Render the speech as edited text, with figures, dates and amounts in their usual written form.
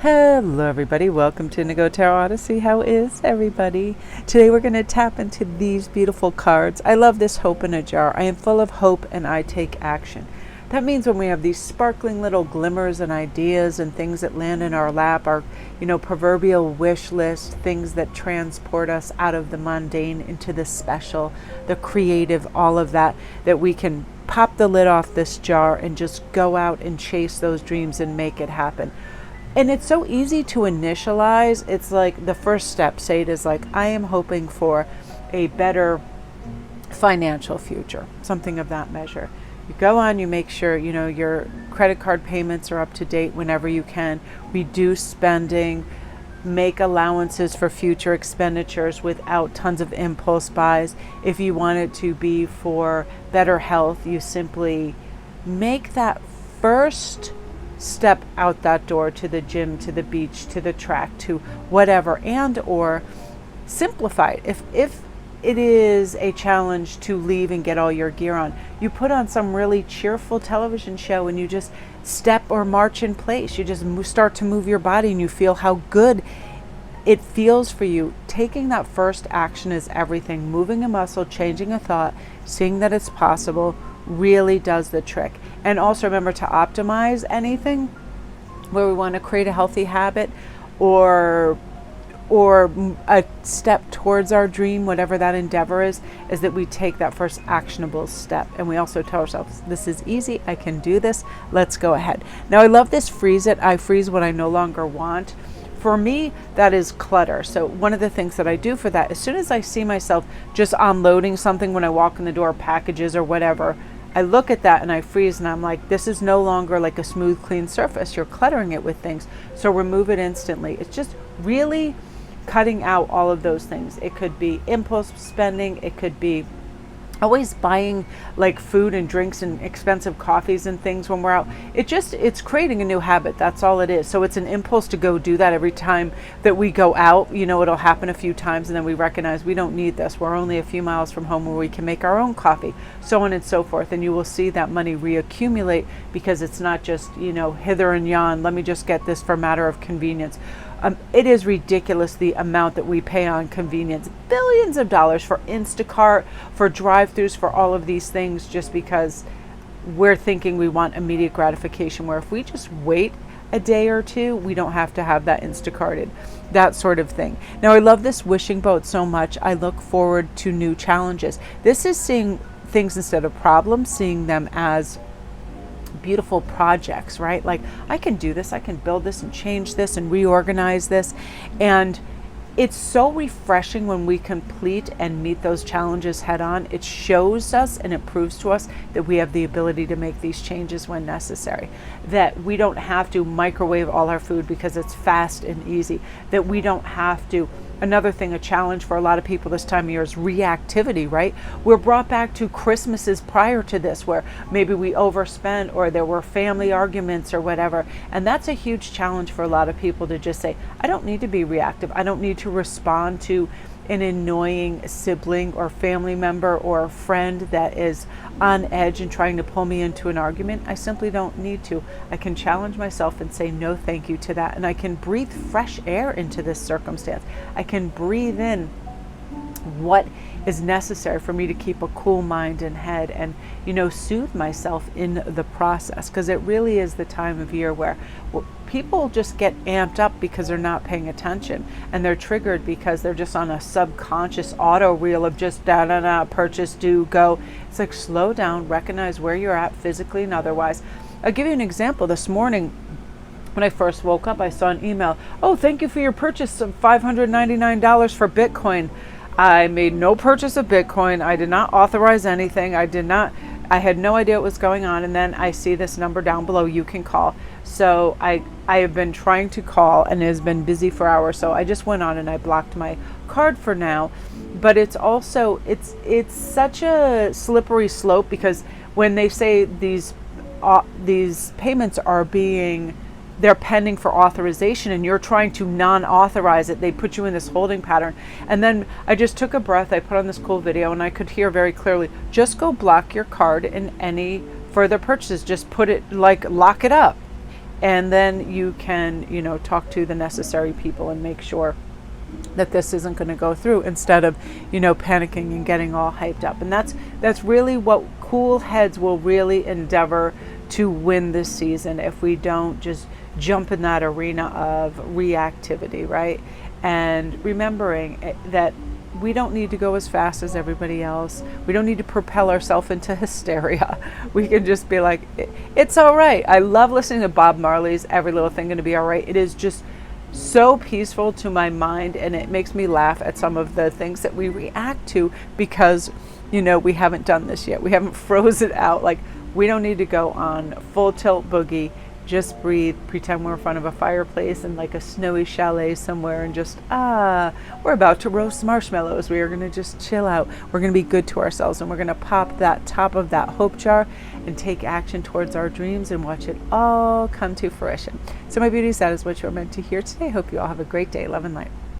Hello everybody, welcome to Indigo Tarot Odyssey. How is everybody? Today we're going to tap into these beautiful cards. I love this hope in a jar. I am full of hope and I take action. That means when we have these sparkling little glimmers and ideas and things that land in our lap, our proverbial wish list, things that transport us out of the mundane into the special, the creative, all of that, that we can pop the lid off this jar and just go out and chase those dreams and make it happen. And it's so easy to initialize. It's like the first step, say it is like, I am hoping for a better financial future, something of that measure. You go on, you make sure, your credit card payments are up to date whenever you can, reduce spending, make allowances for future expenditures without tons of impulse buys. If you want it to be for better health, you simply make that first step out that door to the gym, to the beach, to the track, to whatever, and or simplify it. If it is a challenge to leave and get all your gear on, you put on some really cheerful television show and you just step or march in place. You just start to move your body and you feel how good it feels for you. Taking that first action is everything. Moving a muscle, changing a thought, seeing that it's possible really does the trick. And also remember to optimize anything where we want to create a healthy habit or a step towards our dream, whatever that endeavor is that we take that first actionable step. And we also tell ourselves, this is easy, I can do this, let's go ahead. Now I love this freeze it. I freeze what I no longer want. For me, that is clutter. So one of the things that I do for that, as soon as I see myself just unloading something when I walk in the door, packages or whatever, I look at that and I freeze and I'm like, this is no longer like a smooth, clean surface. You're cluttering it with things. So remove it instantly. It's just really cutting out all of those things. It could be impulse spending. It could be always buying like food and drinks and expensive coffees and things when we're out. It's creating a new habit. That's all it is. So it's an impulse to go do that every time that we go out. It'll happen a few times and then we recognize we don't need this. We're only a few miles from home where we can make our own coffee, so on and so forth. And you will see that money reaccumulate because it's not just, hither and yon, let me just get this for a matter of convenience. It is ridiculous the amount that we pay on convenience. Billions of dollars for Instacart, for drive-thrus, for all of these things, just because we're thinking we want immediate gratification, where if we just wait a day or two, we don't have to have that Instacarted, that sort of thing. Now, I love this wishing boat so much. I look forward to new challenges. This is seeing things instead of problems, seeing them as beautiful projects, right? Like, I can do this, I can build this and change this and reorganize this. And it's so refreshing when we complete and meet those challenges head on. It shows us and it proves to us that we have the ability to make these changes when necessary, that we don't have to microwave all our food because it's fast and easy, that we don't have to. Another thing, a challenge for a lot of people this time of year is reactivity, right? We're brought back to Christmases prior to this where maybe we overspent or there were family arguments or whatever. And that's a huge challenge for a lot of people to just say, I don't need to be reactive. I don't need to respond to an annoying sibling or family member or a friend that is on edge and trying to pull me into an argument. I simply don't need to. I can challenge myself and say no thank you to that. And I can breathe fresh air into this circumstance. I can breathe in what is necessary for me to keep a cool mind and head and, soothe myself in the process. Because it really is the time of year where people just get amped up because they're not paying attention, and they're triggered because they're just on a subconscious auto reel of just purchase, do, go. It's like, slow down, recognize where you're at physically and otherwise. I'll give you an example. This morning, when I first woke up, I saw an email. Oh, thank you for your purchase of $599 for Bitcoin. I made no purchase of Bitcoin. I did not authorize anything. I had no idea what was going on. And then I see this number down below, you can call. So I have been trying to call and it has been busy for hours. So I just went on and I blocked my card for now. But it's also, it's such a slippery slope, because when they say these payments are they're pending for authorization and you're trying to non-authorize it, they put you in this holding pattern. And then I just took a breath, I put on this cool video and I could hear very clearly, just go block your card and any further purchases, just put it, like, lock it up. And then you can, talk to the necessary people and make sure that this isn't going to go through, instead of, panicking and getting all hyped up. And that's really what cool heads will really endeavor to win this season, if we don't just jump in that arena of reactivity, right? And remembering that we don't need to go as fast as everybody else. We don't need to propel ourselves into hysteria. We can just be like, it's all right. I love listening to Bob Marley's Every Little Thing Gonna Be All Right. It is just so peaceful to my mind, and it makes me laugh at some of the things that we react to, because we haven't done this yet. We haven't froze it out. Like, we don't need to go on full tilt boogie. Just breathe, pretend we're in front of a fireplace in like a snowy chalet somewhere, and just, we're about to roast marshmallows. We are going to just chill out. We're going to be good to ourselves, and we're going to pop that top of that hope jar and take action towards our dreams and watch it all come to fruition. So my beauties, that is what you're meant to hear today. Hope you all have a great day. Love and light.